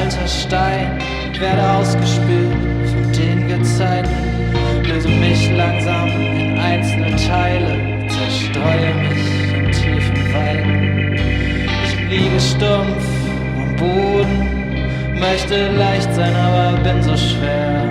alter Stein, werde ausgespült von den Gezeiten, löse mich langsam in einzelne Teile, zerstreue mich in tiefen Weiten. Ich liege stumpf am Boden, möchte leicht sein, aber bin so schwer,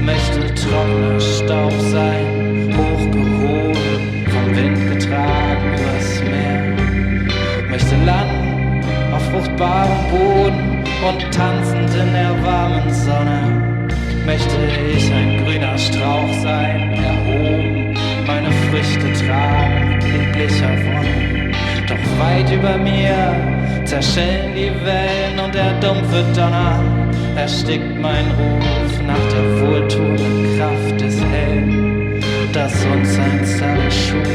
möchte trockener Staub sein, hochgehoben, vom Wind getragen übers Meer, möchte landen auf fruchtbarem Boden und tanzend in der warmen Sonne, möchte ich ein grüner Strauch sein, erhoben, meine Früchte tragen mit lieblicher Wonne. Doch weit über mir zerschellen die Wellen und der dumpfe Donner erstickt mein Ruf nach der wohltuenden Kraft des Hellen, das uns einst alle schuf.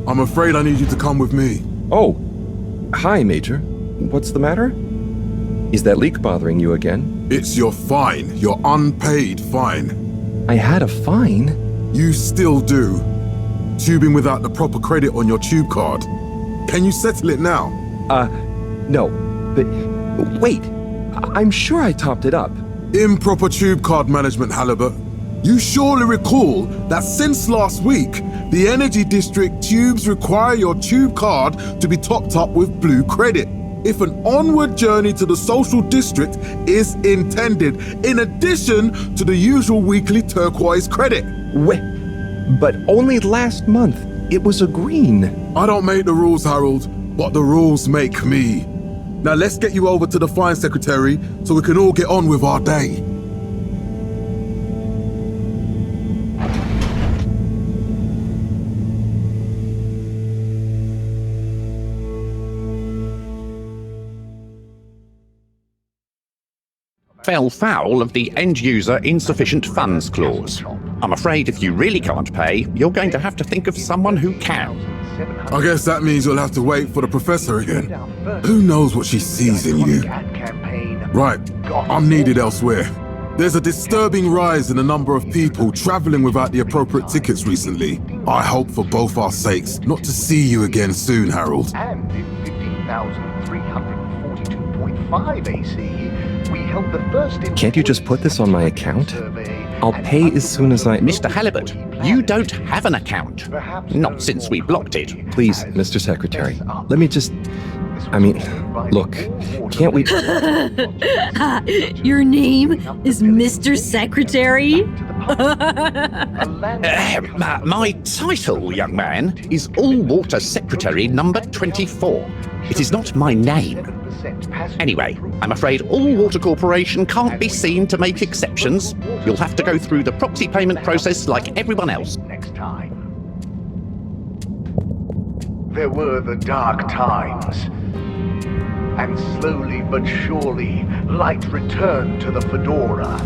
I'm afraid I need you to come with me. Oh, hi, Major. What's the matter? Is that leak bothering you again? It's your fine, your unpaid fine. I had a fine? You still do. Tubing without the proper credit on your tube card. Can you settle it now? No. But wait, I'm sure I topped it up. Improper tube card management, Halibut. You surely recall that since last week, the Energy District tubes require your tube card to be topped up with blue credit if an onward journey to the social district is intended, in addition to the usual weekly turquoise credit. Wait, but only last month it was a green. I don't make the rules, Harold, but the rules make me. Now let's get you over to the fine secretary so we can all get on with our day. Fell foul of the end-user insufficient funds clause. I'm afraid if you really can't pay, you're going to have to think of someone who can. I guess that means you'll have to wait for the professor again. Who knows what she sees in you? Right, I'm needed elsewhere. There's a disturbing rise in the number of people traveling without the appropriate tickets recently. I hope for both our sakes not to see you again soon, Harold. And in 15,342.5 AC, we held the first... Can't you just put this on my account? I'll pay as soon as I... Mr. Halibut, you don't have an account. Not since we blocked it. Please, Mr. Secretary, let me just... look, can't we... Your name is Mr. Secretary? My title, young man, is All-Water Secretary number 24. It is not my name. Anyway, I'm afraid All-Water Corporation can't be seen to make exceptions. You'll have to go through the proxy payment process like everyone else. Next time. There were the dark times. And slowly but surely, light returned to the Fedora.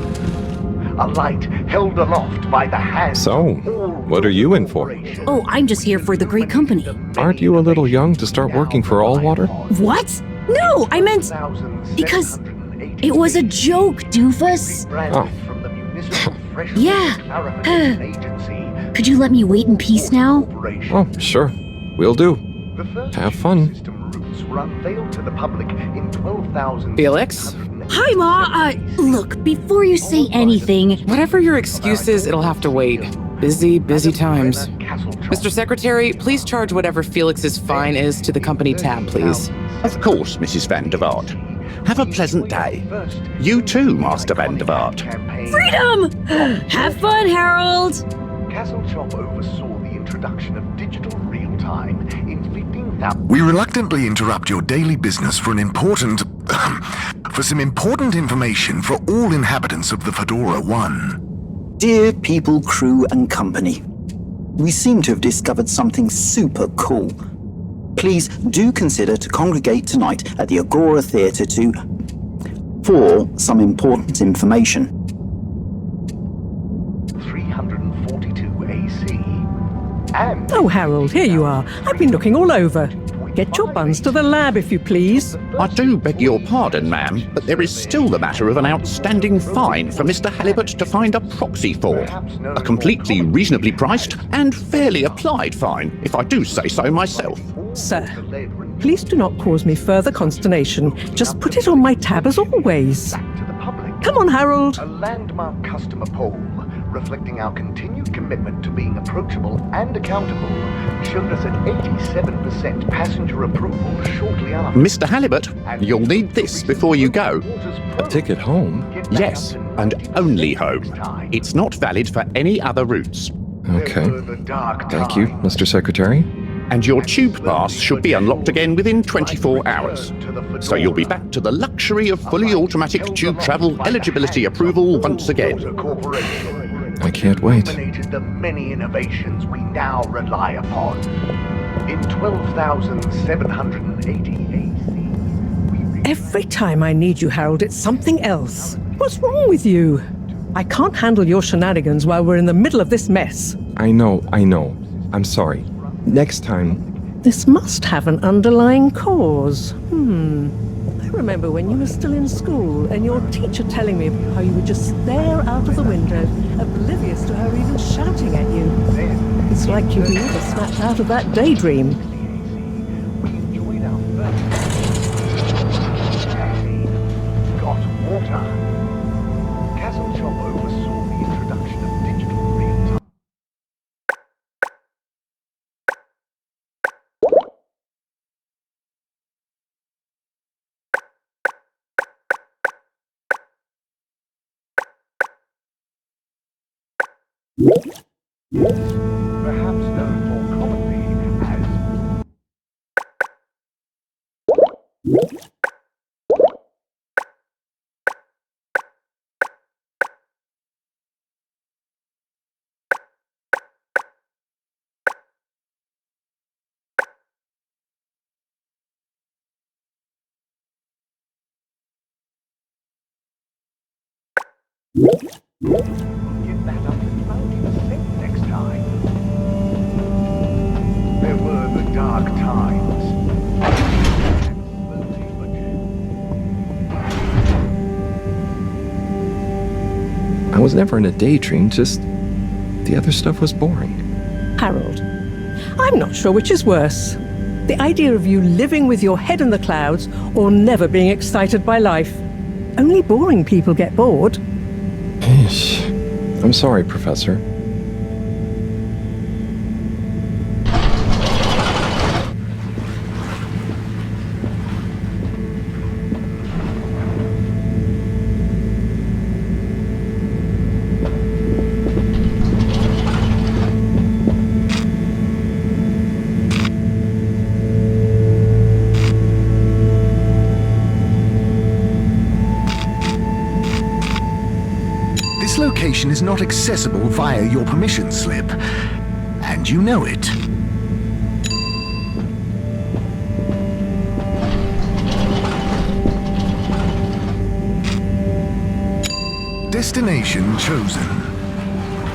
A light held aloft by the hands So, of all what are you in for? Oh, I'm just here for the great company. Aren't you a little young to start working for All Water? What? No, I meant... because it was a joke, doofus. Oh. Yeah. Could you let me wait in peace now? Oh, sure. Will do. Have fun. Felix? Hi, Ma. Look, before you say anything... Whatever your excuse is, it'll have to wait. Busy times. Mr. Secretary, please charge whatever Felix's fine is to the company tab, please. Of course, Mrs. Van der Vaart. Have a pleasant day. You too, Master Van der Vaart. Freedom! Have fun, Harold! Castle Chop oversaw the introduction of digital real-time in 15,000... We reluctantly interrupt your daily business for for some important information for all inhabitants of the Fedora 1. Dear people, crew, and company, we seem to have discovered something super cool. Please do consider to congregate tonight at the Agora Theatre for some important information. 342 AC. And... Oh, Harold, here you are. I've been looking all over. Get your buns to the lab, if you please. I do beg your pardon, ma'am, but there is still the matter of an outstanding fine for Mr. Halibut to find a proxy for. A completely reasonably priced and fairly applied fine, if I do say so myself. Sir, please do not cause me further consternation. Just put it on my tab as always. Come on, Harold. A landmark customer poll, reflecting our continued commitment to being approachable and accountable, showed us an 87% passenger approval shortly after. Mr. Halibut, you'll need this before you go. A ticket home? Yes, and only home. It's not valid for any other routes. Okay. Thank you, Mr. Secretary. And your tube pass should be unlocked again within 24 hours. So you'll be back to the luxury of fully automatic tube travel eligibility approval once again. I can't wait. The many innovations we now rely upon. In 12,780 AC. Every time I need you, Harold, it's something else. What's wrong with you? I can't handle your shenanigans while we're in the middle of this mess. I know. I'm sorry. Next time... This must have an underlying cause. I remember when you were still in school and your teacher telling me how you would just stare out of the window, oblivious to her even shouting at you. It's like you've never snapped out of that daydream. We enjoyed our got water. Castle Chop oversaw the introduction of digital real-time. Perhaps known more commonly as... Get that up to 90% next time. There were the dark times. was never in a daydream, just the other stuff was boring. Harold, I'm not sure which is worse. The idea of you living with your head in the clouds or never being excited by life. Only boring people get bored. I'm sorry, Professor. This location is not accessible via your permission slip, and you know it. Destination chosen.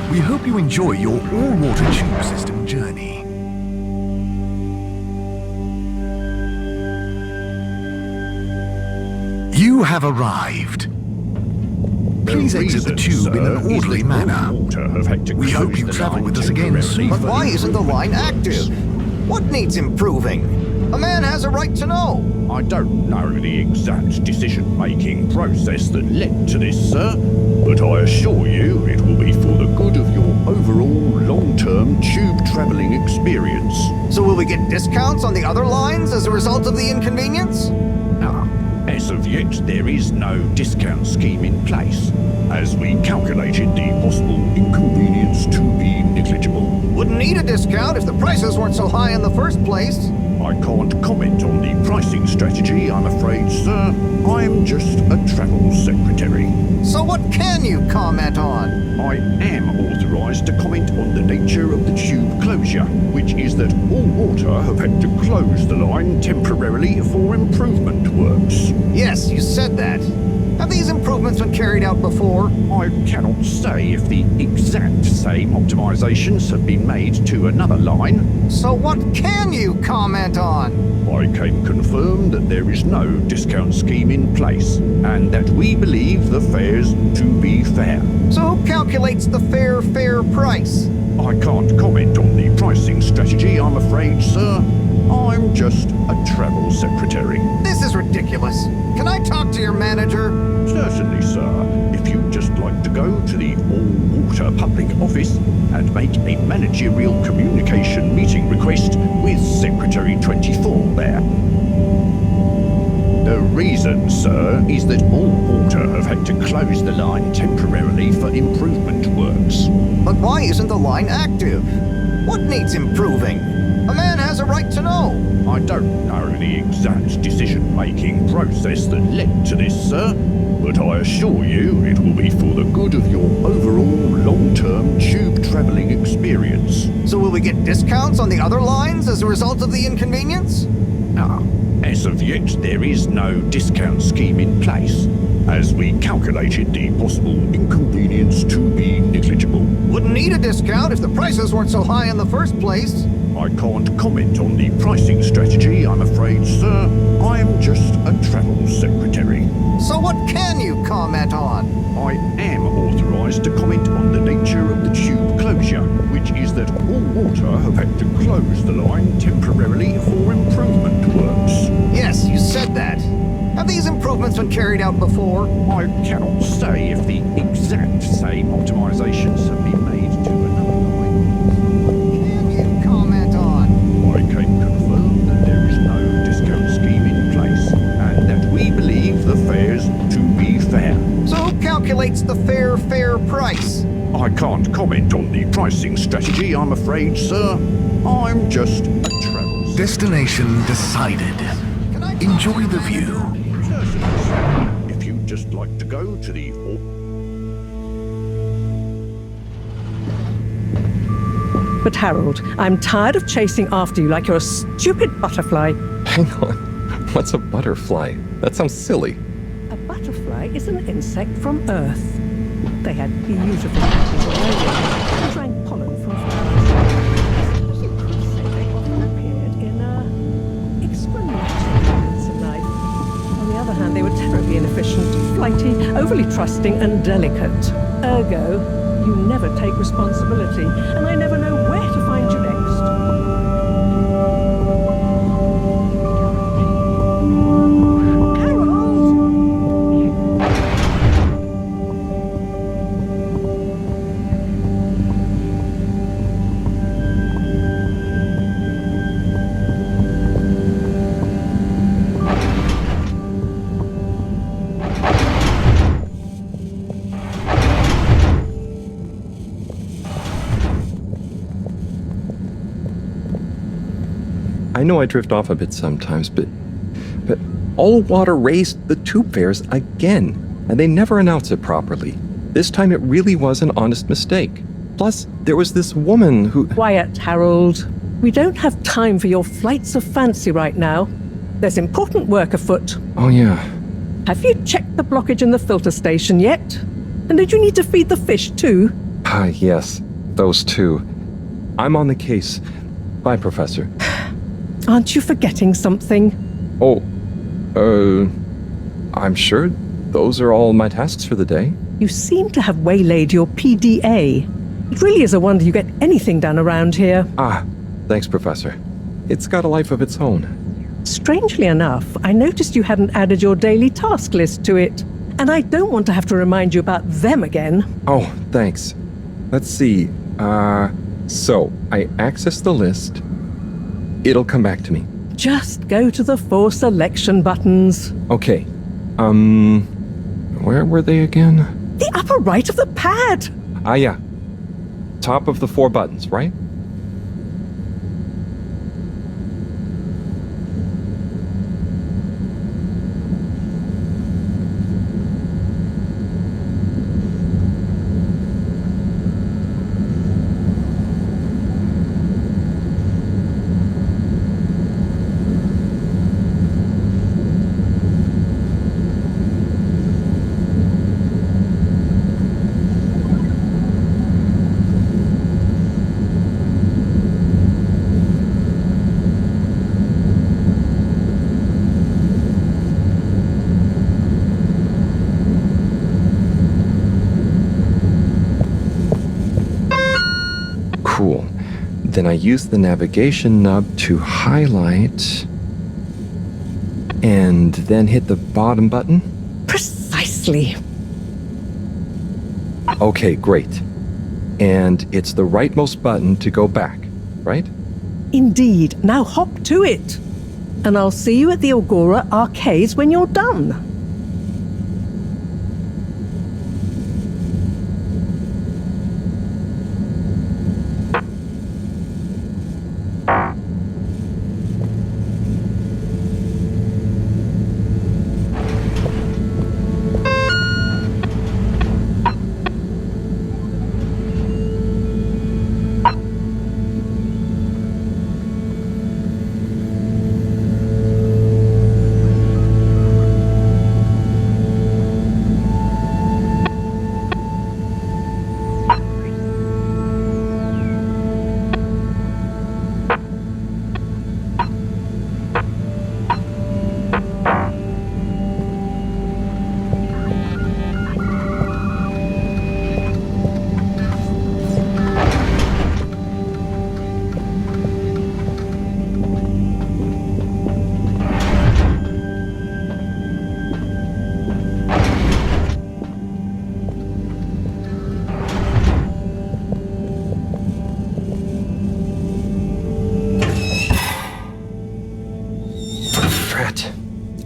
We hope you enjoy your all-water tube system journey. You have arrived. Please exit the tube in an orderly manner. We hope you travel with us again soon. But why isn't the line active? What needs improving? A man has a right to know. I don't know the exact decision-making process that led to this, sir, but I assure you it will be for the good of your overall long-term tube travelling experience. So will we get discounts on the other lines as a result of the inconvenience? As of yet, there is no discount scheme in place, as we calculated the possible inconvenience to be negligible. Wouldn't need a discount if the prices weren't so high in the first place. I can't comment on the pricing strategy, I'm afraid, sir. I'm just a travel secretary. So what can you comment on? I am authorised to comment on the nature of the tube closure, which is that all water have had to close the line temporarily for improvement works. Yes, you said that. Have these improvements been carried out before? I cannot say if the exact same optimizations have been made to another line. So what can you comment on? I can confirm that there is no discount scheme in place, and that we believe the fares to be fair. So who calculates the fair price? I can't comment on the pricing strategy, I'm afraid, sir. I'm just a travel secretary. This is ridiculous. Can I talk to your manager? Certainly, sir. If you'd just like to go to the all-water public office and make a managerial communication meeting request with Secretary 24 there. The reason, sir, is that all water have had to close the line temporarily for improvement works. But why isn't the line active? What needs improving? A man has a right to know. I don't know the exact decision-making process that led to this, sir, but I assure you it will be for the good of your overall long-term tube travelling experience. So will we get discounts on the other lines as a result of the inconvenience? As of yet, there is no discount scheme in place, as we calculated the possible inconvenience to be negligible. Wouldn't need a discount if the prices weren't so high in the first place. I can't comment on the pricing strategy, I'm afraid, sir. I'm just a travel secretary. So what can you comment on? I am authorised to comment on the nature of the tube closure, which is that all water have had to close the line temporarily for improvement works. Yes, you said that. Have these improvements been carried out before? I cannot say if the exact same optimizations have been made to another line. Can you comment on? I can confirm that there is no discount scheme in place, and that we believe the fares to be fair. So who calculates the fair price? I can't comment on the pricing strategy, I'm afraid, sir. I'm just a travel. Destination decided. Enjoy the view. If you'd just like to go to the... But Harold, I'm tired of chasing after you like you're a stupid butterfly. Hang on. What's a butterfly? That sounds silly. A butterfly is an insect from Earth. They had beautiful patches all over and drank pollen from flowers. As you could say, they often appeared in experimental moments in life. On the other hand, they were terribly inefficient, flighty, overly trusting, and delicate. Ergo, you never take responsibility, and I never know where to find you next. I know I drift off a bit sometimes, but Allwater raised the tube fares again, and they never announce it properly. This time it really was an honest mistake. Plus, there was this woman who... Quiet, Harold. We don't have time for your flights of fancy right now. There's important work afoot. Oh, yeah. Have you checked the blockage in the filter station yet? And did you need to feed the fish too? Yes, those two. I'm on the case. Bye, Professor. Aren't you forgetting something? Oh, I'm sure those are all my tasks for the day. You seem to have waylaid your PDA. It really is a wonder you get anything done around here. Thanks, Professor. It's got a life of its own. Strangely enough, I noticed you hadn't added your daily task list to it. And I don't want to have to remind you about them again. Oh, thanks. Let's see. So, I access the list. It'll come back to me. Just go to the 4 selection buttons. Okay. Where were they again? The upper right of the pad. Yeah. Top of the 4 buttons, right? Cool. Then I use the navigation nub to highlight and then hit the bottom button. Precisely. Okay, great. And it's the rightmost button to go back, right? Indeed. Now hop to it. And I'll see you at the Agora arcades when you're done.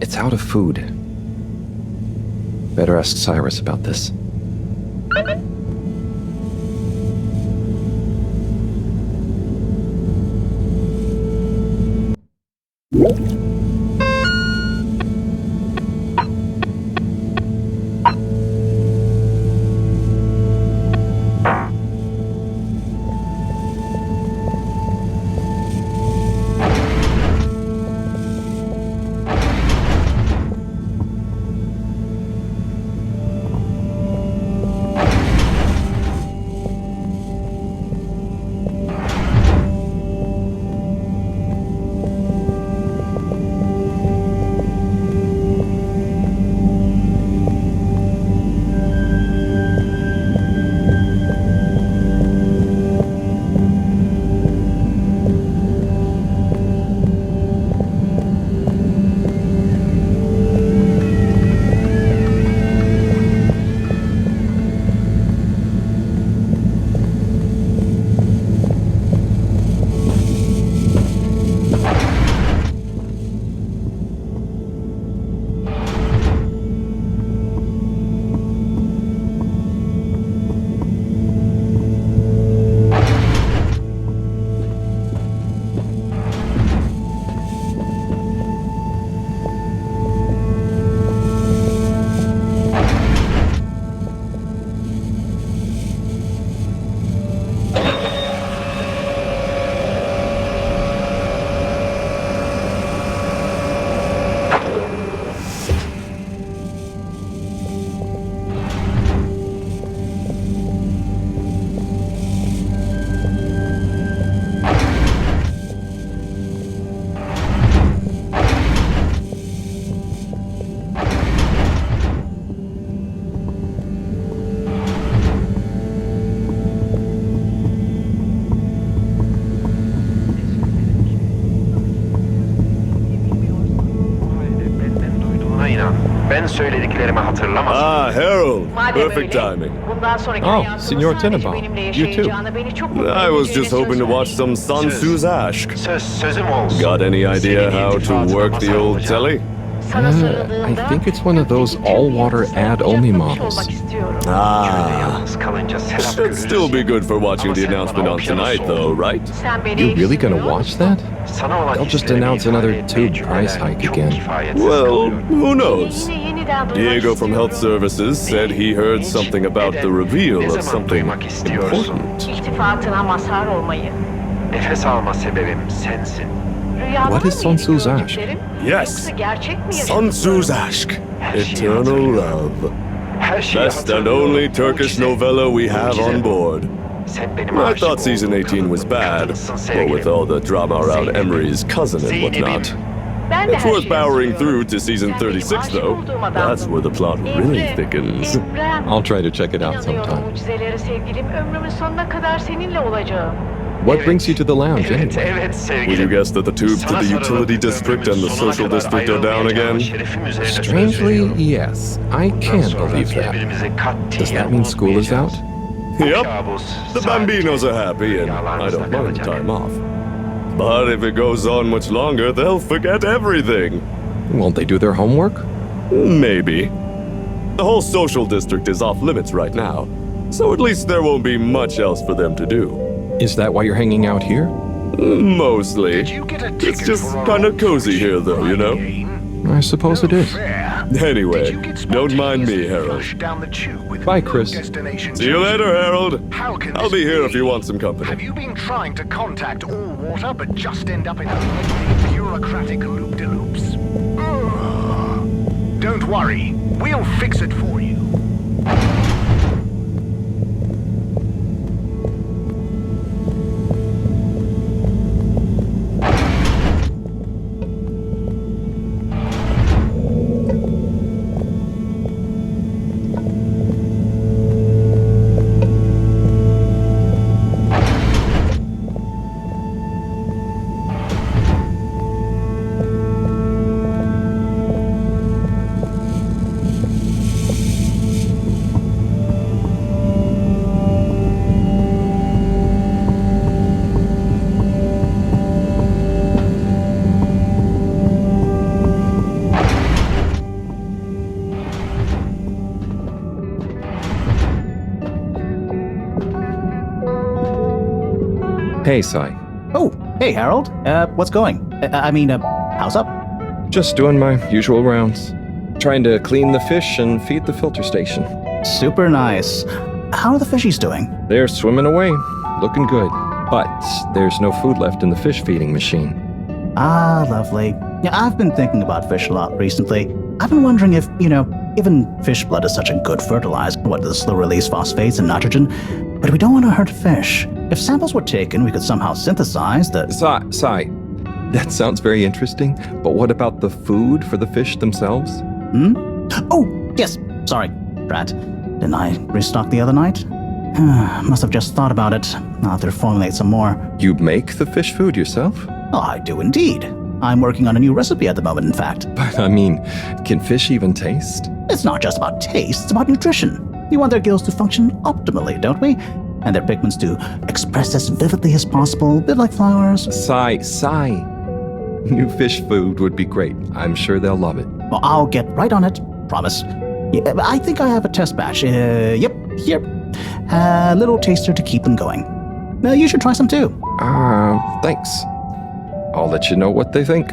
It's out of food. Better ask Cyrus about this. Ben söylediklerimi hatırlamaz. Ah, Harold. Perfect timing. Oh, Signor Tenenbaum. You too. I was just hoping to watch some Sun Tzu's Aşk. Sözüm olsun. Got any idea how to work the old telly? I think it's one of those all-water ad-only models. Ah. Should still be good for watching the announcement on tonight, though, right? You really gonna watch that? They'll just announce another tube price hike again. Well, who knows? Diego from Health Services said he heard something about the reveal of something important. İltifatına mazhar olmayı. Nefes alma sebebim sensin. What is Sun Tzu's Aşk? Yes, Sun Tzu's Aşk. Eternal love. Best and only Turkish novella we have on board. I thought season 18 was bad, but with all the drama around Emery's cousin and whatnot. It's worth powering through to season 36, though. That's where the plot really thickens. I'll try to check it out sometime. Mucizeleri sevgilim ömrümün sonuna kadar seninle olacağım. What brings you to the lounge anyway? Would you guess that the tubes to the utility district and the social district are down again? Strangely, yes. I can't believe that. Does that mean school is out? Yep. The Bambinos are happy, and I don't mind the time off. But if it goes on much longer, they'll forget everything. Won't they do their homework? Maybe. The whole social district is off limits right now, so at least there won't be much else for them to do. Is that why you're hanging out here? Mostly. It's just kind of cozy here, though, you know? I suppose it is. Anyway, don't mind me, Harold. Bye, Chris. See you later, Harold. I'll be here if you want some company. Have you been trying to contact All Water but just end up in a bureaucratic loop-de-loops? Don't worry, we'll fix it for you. Hey, Sai. Oh, hey, Harold. What's going? How's up? Just doing my usual rounds. Trying to clean the fish and feed the filter station. Super nice. How are the fishies doing? They're swimming away, looking good. But there's no food left in the fish feeding machine. Ah, lovely. Yeah, I've been thinking about fish a lot recently. I've been wondering if, even fish blood is such a good fertilizer, the slow-release phosphates and nitrogen, but we don't want to hurt fish. If samples were taken, we could somehow synthesize the... Sai, that sounds very interesting, but what about the food for the fish themselves? Oh, yes, sorry, Brat. Didn't I restock the other night? Must have just thought about it. I'll have to formulate some more. You make the fish food yourself? Oh, I do indeed. I'm working on a new recipe at the moment, in fact. But can fish even taste? It's not just about taste, it's about nutrition. We want their gills to function optimally, don't we? And their pigments to express as vividly as possible, a bit like flowers. Sai. New fish food would be great. I'm sure they'll love it. Well, I'll get right on it. Promise. Yeah, I think I have a test batch. Yep, here. A little taster to keep them going. You should try some too. Thanks. I'll let you know what they think.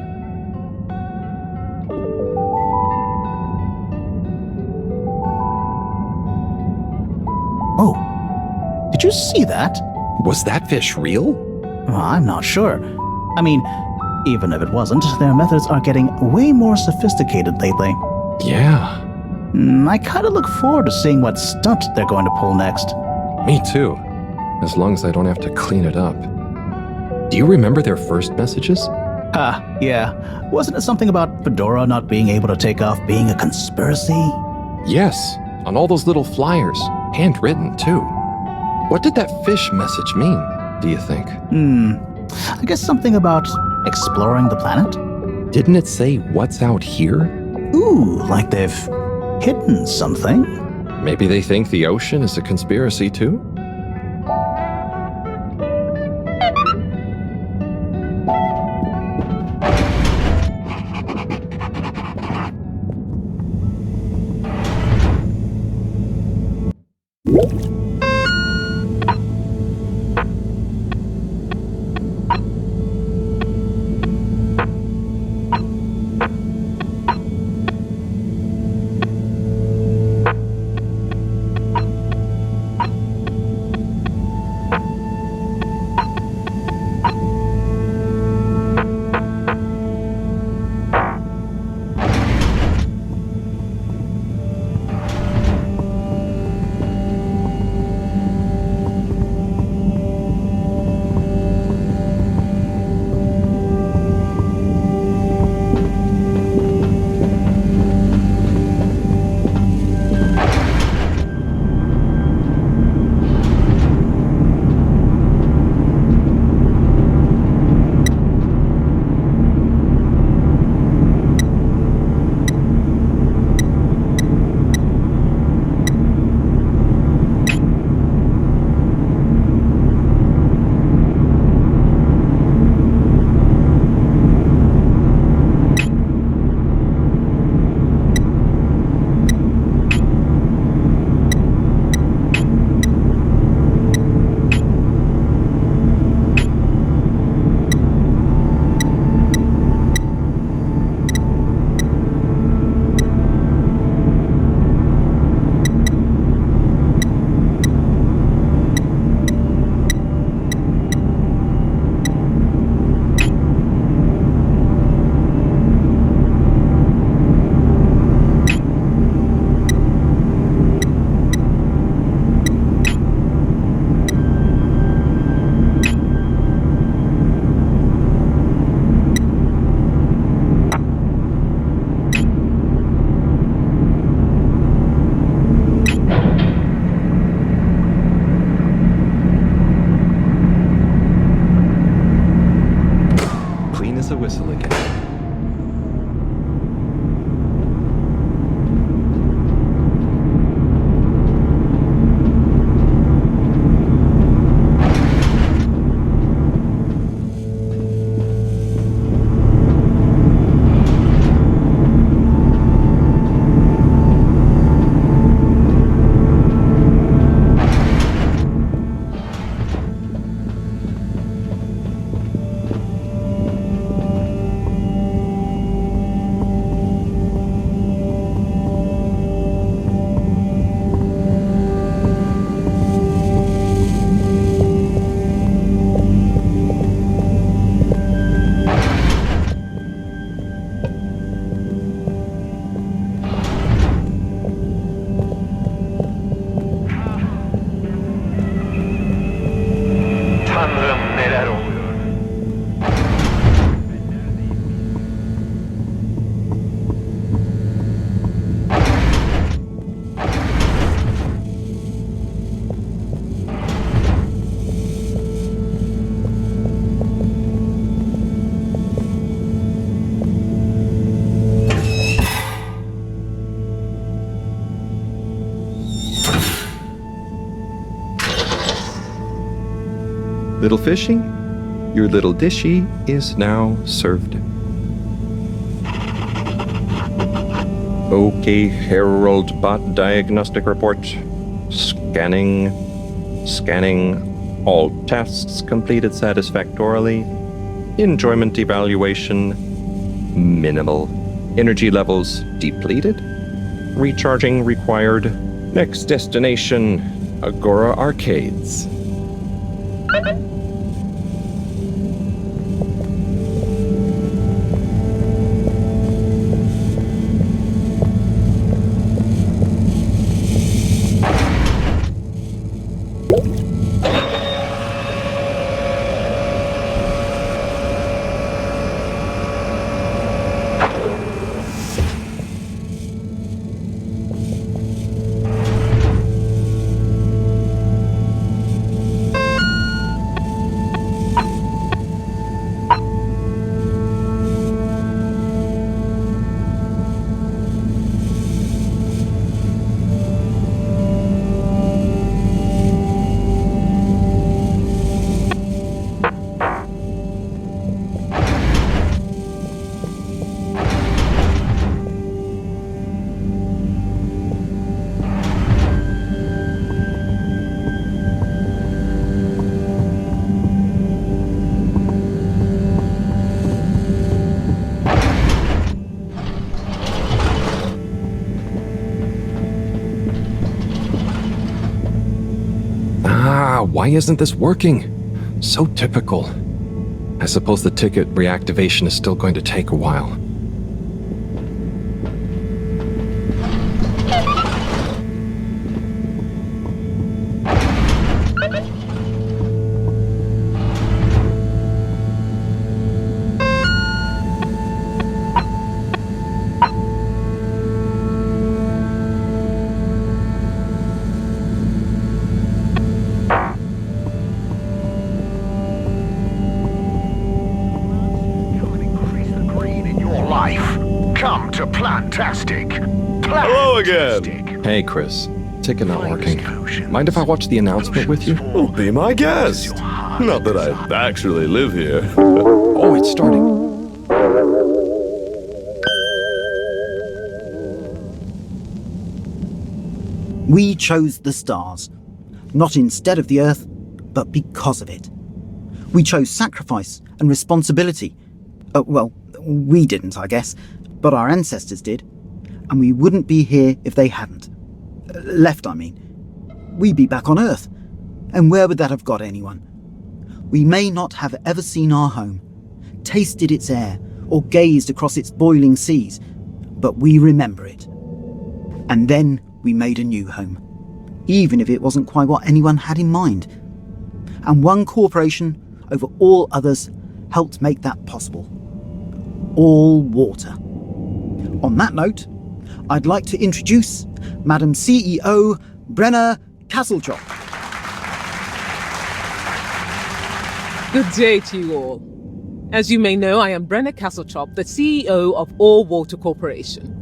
Oh, did you see that? Was that fish real? Well, I'm not sure. Even if it wasn't, their methods are getting way more sophisticated lately. Yeah. I kind of look forward to seeing what stunt they're going to pull next. Me too. As long as I don't have to clean it up. Do you remember their first messages? Yeah. Wasn't it something about Fedora not being able to take off being a conspiracy? Yes, on all those little flyers. Handwritten, too. What did that fish message mean, do you think? I guess something about exploring the planet? Didn't it say what's out here? Ooh, like they've hidden something. Maybe they think the ocean is a conspiracy too? Little fishy, your little dishy is now served. Okay, Herald Bot Diagnostic Report. Scanning. All tasks completed satisfactorily. Enjoyment evaluation minimal. Energy levels depleted. Recharging required. Next destination, Agora Arcades. why isn't this working? So typical. I suppose the ticket reactivation is still going to take a while. Come to Plantastic. Hello again. Hey, Chris. Ticket not working. Mind if I watch the announcement with you? Oh, be my guest. Not that I actually live here. Oh, it's starting. We chose the stars, not instead of the Earth, but because of it. We chose sacrifice and responsibility. Well, we didn't, I guess, but our ancestors did, and we wouldn't be here if they hadn't. Left, I mean. We'd be back on Earth, and where would that have got anyone? We may not have ever seen our home, tasted its air, or gazed across its boiling seas, but we remember it. And then we made a new home, even if it wasn't quite what anyone had in mind. And one corporation over all others helped make that possible. All water. On that note, I'd like to introduce Madam CEO Brenna Castletop. Good day to you all. As you may know, I am Brenna Castletop, the CEO of All Water Corporation.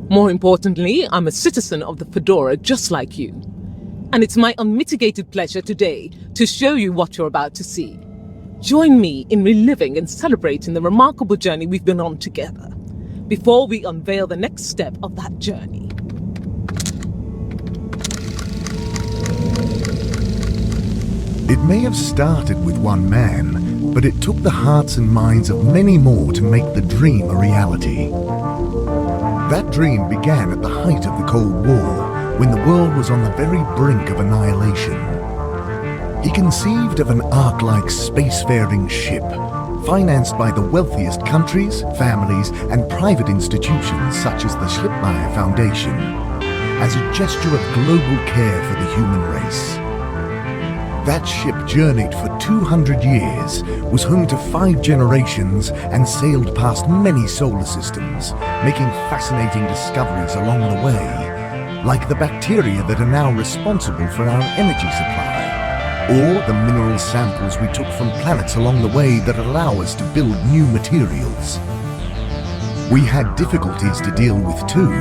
More importantly, I'm a citizen of the Fedora just like you. And it's my unmitigated pleasure today to show you what you're about to see. Join me in reliving and celebrating the remarkable journey we've been on together, before we unveil the next step of that journey. It may have started with one man, but it took the hearts and minds of many more to make the dream a reality. That dream began at the height of the Cold War, when the world was on the very brink of annihilation. He conceived of an Ark-like spacefaring ship, financed by the wealthiest countries, families, and private institutions such as the Schlipmeyer Foundation, as a gesture of global care for the human race. That ship journeyed for 200 years, was home to 5 generations, and sailed past many solar systems, making fascinating discoveries along the way, like the bacteria that are now responsible for our energy supply, or the mineral samples we took from planets along the way that allow us to build new materials. We had difficulties to deal with too,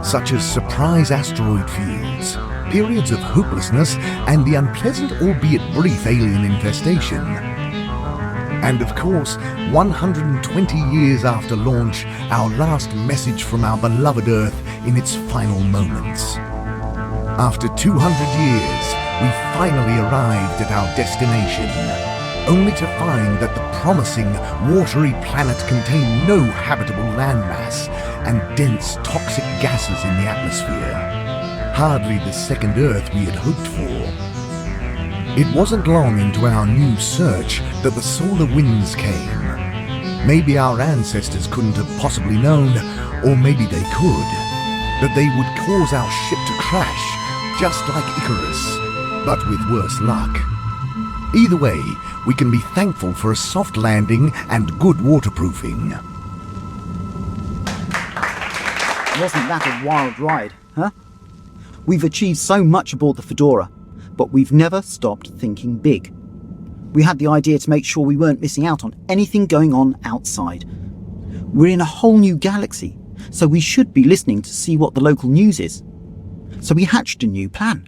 such as surprise asteroid fields, periods of hopelessness, and the unpleasant albeit brief alien infestation. And of course, 120 years after launch, our last message from our beloved Earth in its final moments. After 200 years, we finally arrived at our destination, only to find that the promising, watery planet contained no habitable landmass and dense, toxic gases in the atmosphere. Hardly the second Earth we had hoped for. It wasn't long into our new search that the solar winds came. Maybe our ancestors couldn't have possibly known, or maybe they could, that they would cause our ship to crash, just like Icarus, but with worse luck. Either way, we can be thankful for a soft landing and good waterproofing. Wasn't that a wild ride, huh? We've achieved so much aboard the Fedora, but we've never stopped thinking big. We had the idea to make sure we weren't missing out on anything going on outside. We're in a whole new galaxy, so we should be listening to see what the local news is. So we hatched a new plan.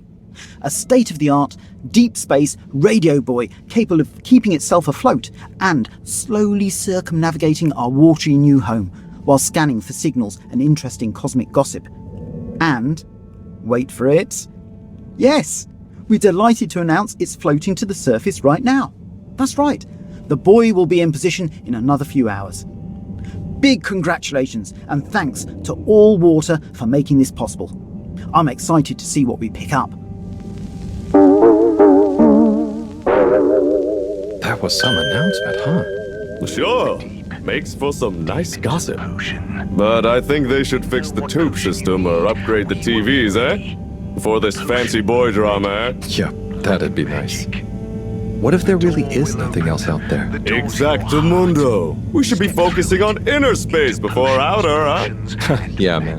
A state-of-the-art, deep space radio buoy capable of keeping itself afloat and slowly circumnavigating our watery new home while scanning for signals and interesting cosmic gossip. And, wait for it, yes, we're delighted to announce it's floating to the surface right now. That's right, the buoy will be in position in another few hours. Big congratulations and thanks to All Water for making this possible. I'm excited to see what we pick up. That was some announcement, huh? Sure. Makes for some nice gossip. But I think they should fix the tube system or upgrade the TVs, eh? For this fancy boy drama, eh? Yeah, that'd be nice. What if there really is nothing else out there? Exactamundo. We should be focusing on inner space before outer, huh? Yeah, man.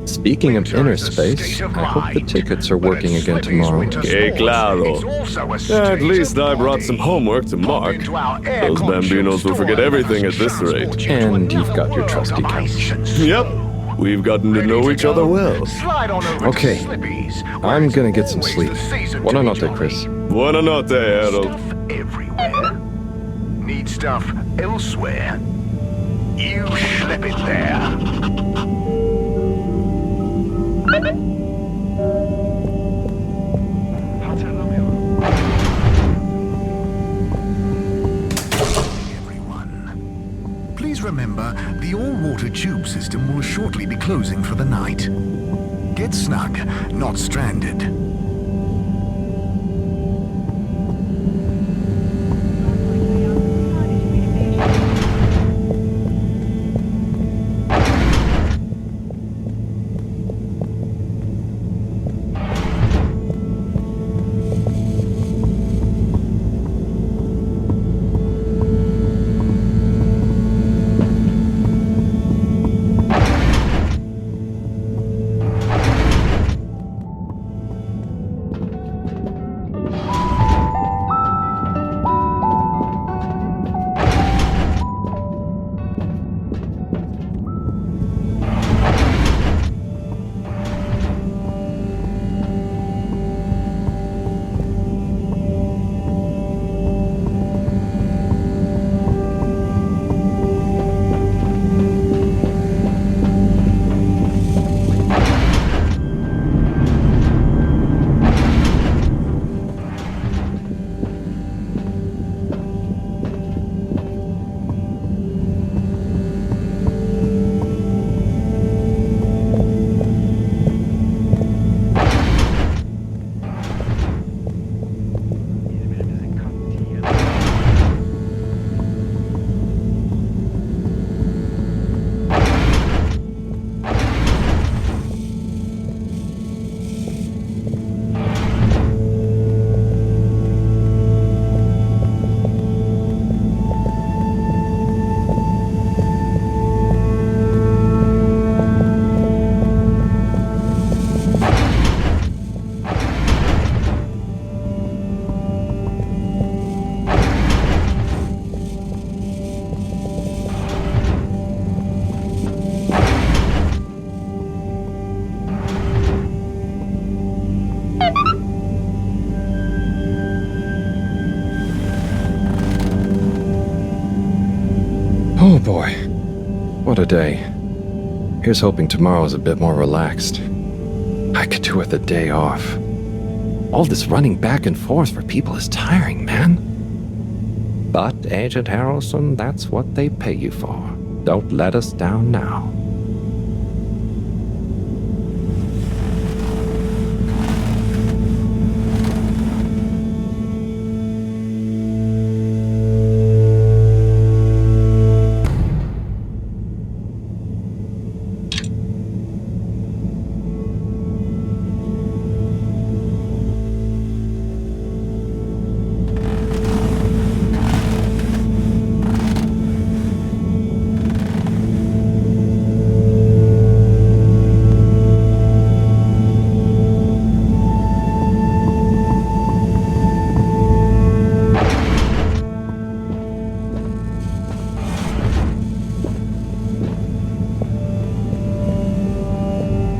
Speaking of inner space, I hope the tickets are working again tomorrow. Que claro. At least I brought some homework to mark. Those bambinos will forget everything at this rate. And you've got your trusty couch. Yep. We've gotten to know each other well. Okay. I'm gonna get some sleep. Buona notte, Chris. Buona notte, Harold. Everywhere. Need stuff elsewhere. You slip it there. Please remember, the all-water tube system will shortly be closing for the night. Get snug, not stranded. Oh boy, what a day. Here's hoping tomorrow's a bit more relaxed. I could do with a day off. All this running back and forth for people is tiring, man. But, Agent Harrelson, that's what they pay you for. Don't let us down now.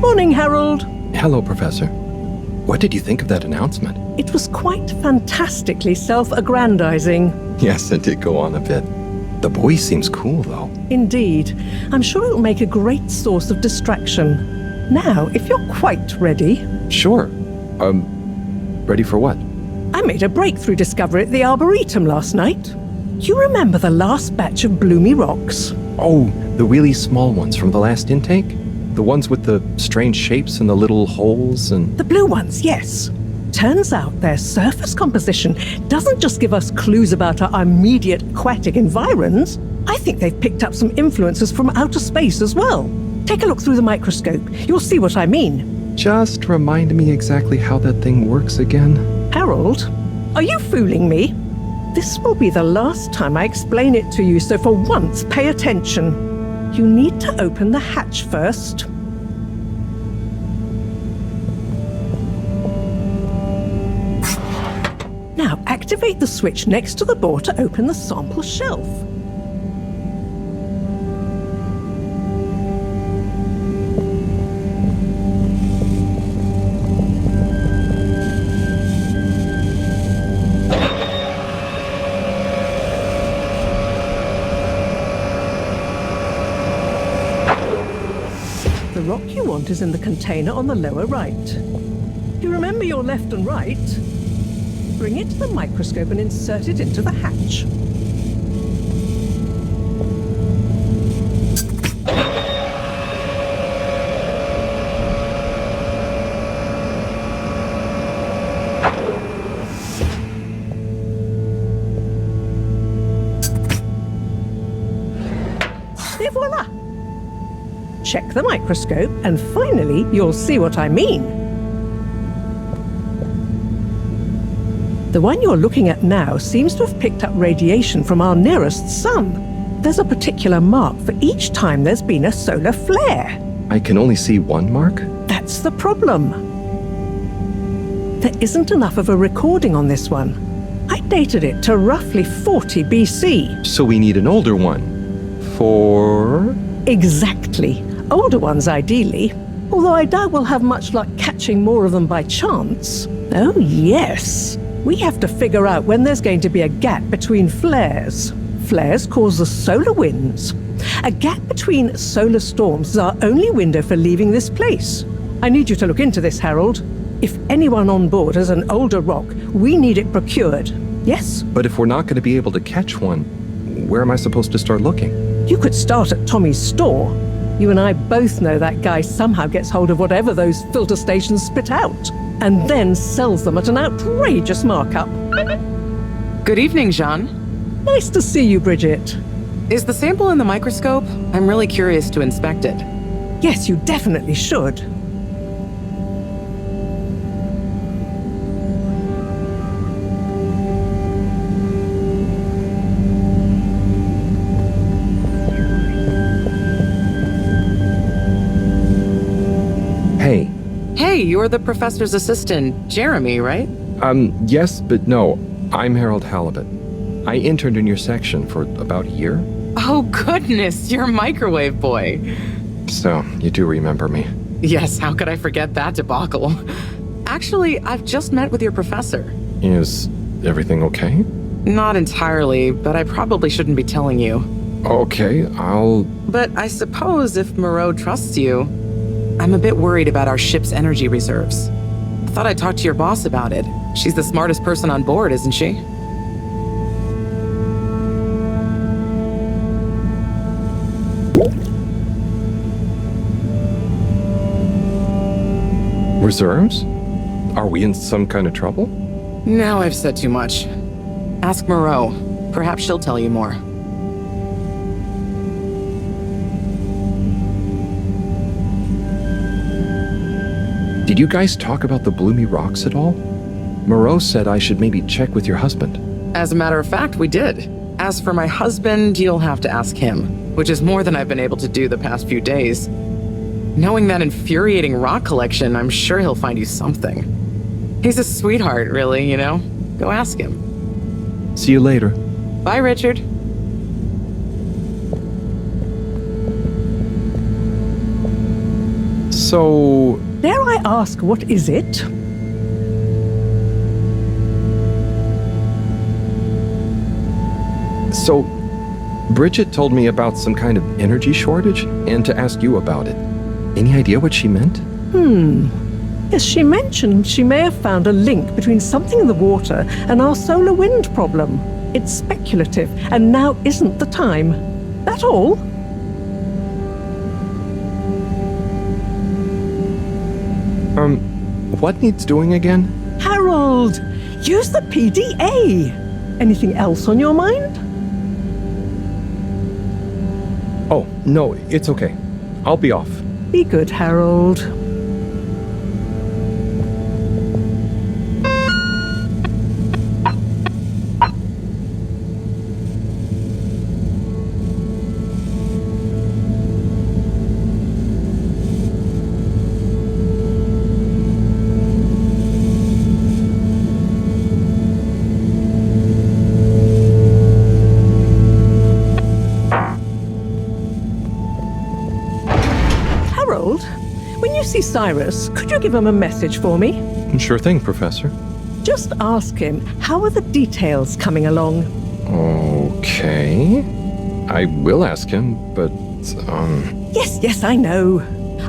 Morning, Harold. Hello, Professor. What did you think of that announcement? It was quite fantastically self-aggrandizing. Yes, it did go on a bit. The boy seems cool, though. Indeed. I'm sure it'll make a great source of distraction. Now, if you're quite ready... Sure. Ready for what? I made a breakthrough discovery at the Arboretum last night. You remember the last batch of bloomy rocks? Oh, the really small ones from the last intake? The ones with the strange shapes and the little holes and... The blue ones, yes. Turns out their surface composition doesn't just give us clues about our immediate aquatic environs. I think they've picked up some influences from outer space as well. Take a look through the microscope. You'll see what I mean. Just remind me exactly how that thing works again. Harold, are you fooling me? This will be the last time I explain it to you, so for once, pay attention. You need to open the hatch first. Now, activate the switch next to the board to open the sample shelf. The rock you want is in the container on the lower right. You remember your left and right? Bring it to the microscope and insert it into the hatch. Et voila! Check the microscope, and finally, you'll see what I mean. The one you're looking at now seems to have picked up radiation from our nearest sun. There's a particular mark for each time there's been a solar flare. I can only see one mark? That's the problem. There isn't enough of a recording on this one. I dated it to roughly 40 BC. So we need an older one. For? Exactly. Older ones, ideally. Although I doubt we'll have much luck catching more of them by chance. Oh, yes. We have to figure out when there's going to be a gap between flares. Flares cause the solar winds. A gap between solar storms is our only window for leaving this place. I need you to look into this, Harold. If anyone on board has an older rock, we need it procured. Yes? But if we're not going to be able to catch one, where am I supposed to start looking? You could start at Tommy's store. You and I both know that guy somehow gets hold of whatever those filter stations spit out, and then sells them at an outrageous markup. Good evening, Jean. Nice to see you, Bridget. Is the sample in the microscope? I'm really curious to inspect it. Yes, you definitely should. Hey, you're the professor's assistant, Jeremy, right? Yes, but no. I'm Harold Halibut. I interned in your section for about a year. Oh, goodness, you're a microwave boy. So, you do remember me. Yes, how could I forget that debacle? Actually, I've just met with your professor. Is everything okay? Not entirely, but I probably shouldn't be telling you. Okay, But I suppose if Moreau trusts you, I'm a bit worried about our ship's energy reserves. I thought I'd talk to your boss about it. She's the smartest person on board, isn't she? Reserves? Are we in some kind of trouble? Now I've said too much. Ask Moreau. Perhaps she'll tell you more. Did you guys talk about the Bloomy Rocks at all? Moreau said I should maybe check with your husband. As a matter of fact, we did. As for my husband, you'll have to ask him, which is more than I've been able to do the past few days. Knowing that infuriating rock collection, I'm sure he'll find you something. He's a sweetheart, really, you know? Go ask him. See you later. Bye, Richard. So... Dare I ask, what is it? So, Bridget told me about some kind of energy shortage and to ask you about it. Any idea what she meant? Yes, she mentioned she may have found a link between something in the water and our solar wind problem. It's speculative, and now isn't the time. That all? What needs doing again? Harold Harold! Use the PDA! Anything else on your mind? Oh, no, it's okay. I'll be off. Be good, Harold. When you see Cyrus, could you give him a message for me? Sure thing, Professor. Just ask him, how are the details coming along? Okay. I will ask him, but, Yes, I know.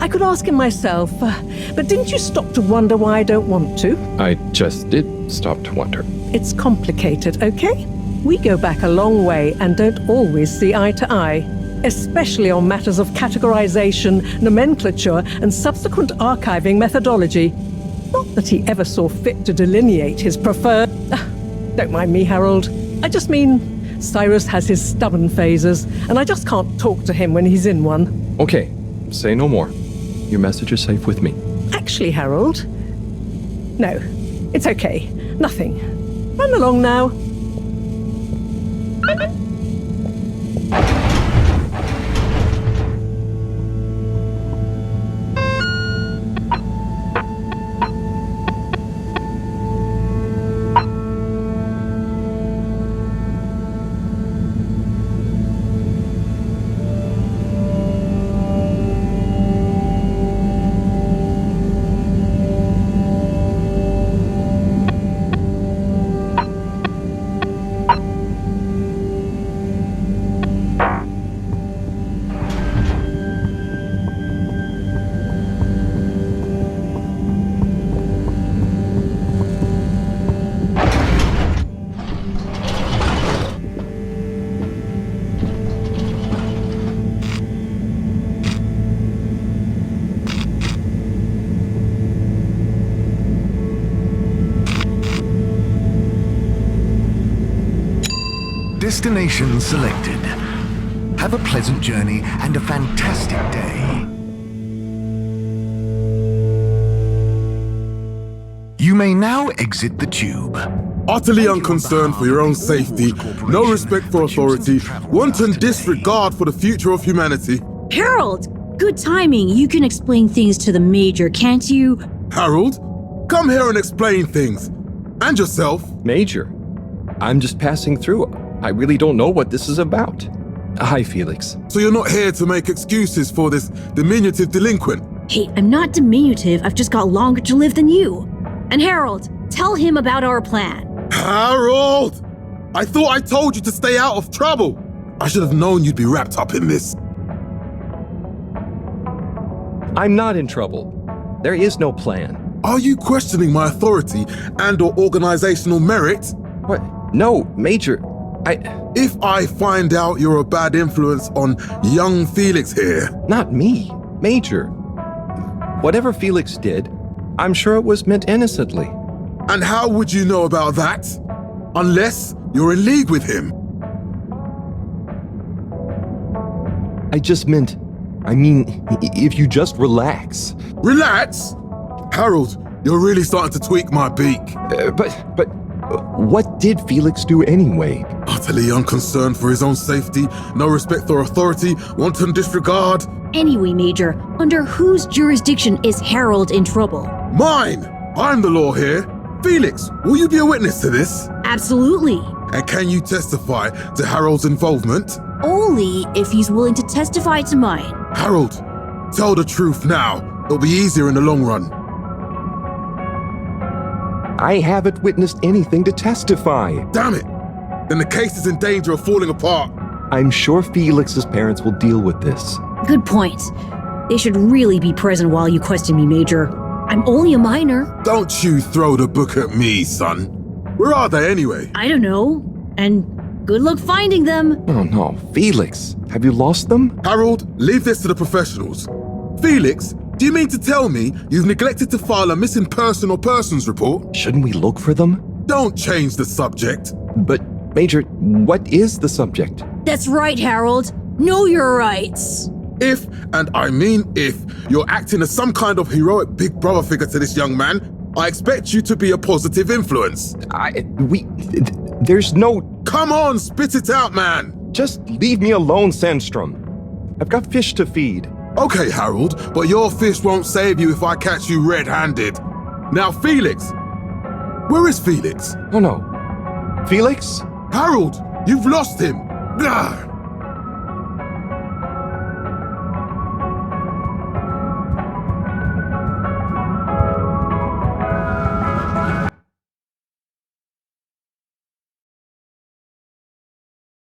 I could ask him myself, but didn't you stop to wonder why I don't want to? I just did stop to wonder. It's complicated, okay? We go back a long way and don't always see eye to eye. Especially on matters of categorization, nomenclature, and subsequent archiving methodology. Not that he ever saw fit to delineate his preferred... Don't mind me, Harold. I just mean, Cyrus has his stubborn phases, and I just can't talk to him when he's in one. Okay, say no more. Your message is safe with me. Actually, Harold... No, it's okay. Nothing. Run along now. Destination selected. Have a pleasant journey and a fantastic day. You may now exit the tube. Utterly unconcerned for your own safety, no respect for authority, wanton disregard for the future of humanity. Harold! Good timing. You can explain things to the Major, can't you? Harold, come here and explain things. And yourself. Major, I'm just passing through. I really don't know what this is about. Hi, Felix. So you're not here to make excuses for this diminutive delinquent? Hey, I'm not diminutive. I've just got longer to live than you. And Harold, tell him about our plan. Harold! I thought I told you to stay out of trouble. I should have known you'd be wrapped up in this. I'm not in trouble. There is no plan. Are you questioning my authority and/or organizational merit? What? No, Major. If I find out you're a bad influence on young Felix here... Not me, Major. Whatever Felix did, I'm sure it was meant innocently. And how would you know about that? Unless you're in league with him. I mean, if you just relax. Relax? Harold, you're really starting to tweak my beak. But what did Felix do anyway? Utterly unconcerned for his own safety, no respect for authority, wanton disregard. Anyway, Major, under whose jurisdiction is Harold in trouble? Mine! I'm the law here. Felix, will you be a witness to this? Absolutely. And can you testify to Harold's involvement? Only if he's willing to testify to mine. Harold, tell the truth now. It'll be easier in the long run. I haven't witnessed anything to testify. Damn it! Then the case is in danger of falling apart. I'm sure Felix's parents will deal with this. Good point. They should really be present while you question me, Major. I'm only a minor. Don't you throw the book at me, son. Where are they anyway? I don't know. And good luck finding them. Oh no, Felix, have you lost them? Harold, leave this to the professionals. Felix, Do you mean to tell me you've neglected to file a missing person or persons report? Shouldn't we look for them? Don't change the subject. But, Major, what is the subject? That's right, Harold. Know your rights. If, and I mean if, you're acting as some kind of heroic big brother figure to this young man, I expect you to be a positive influence. There's no... Come on, spit it out, man! Just leave me alone, Sandstrom. I've got fish to feed. Okay, Harold, but your fish won't save you if I catch you red-handed. Now, Felix! Where is Felix? Oh no. Felix? Harold, you've lost him! Gah!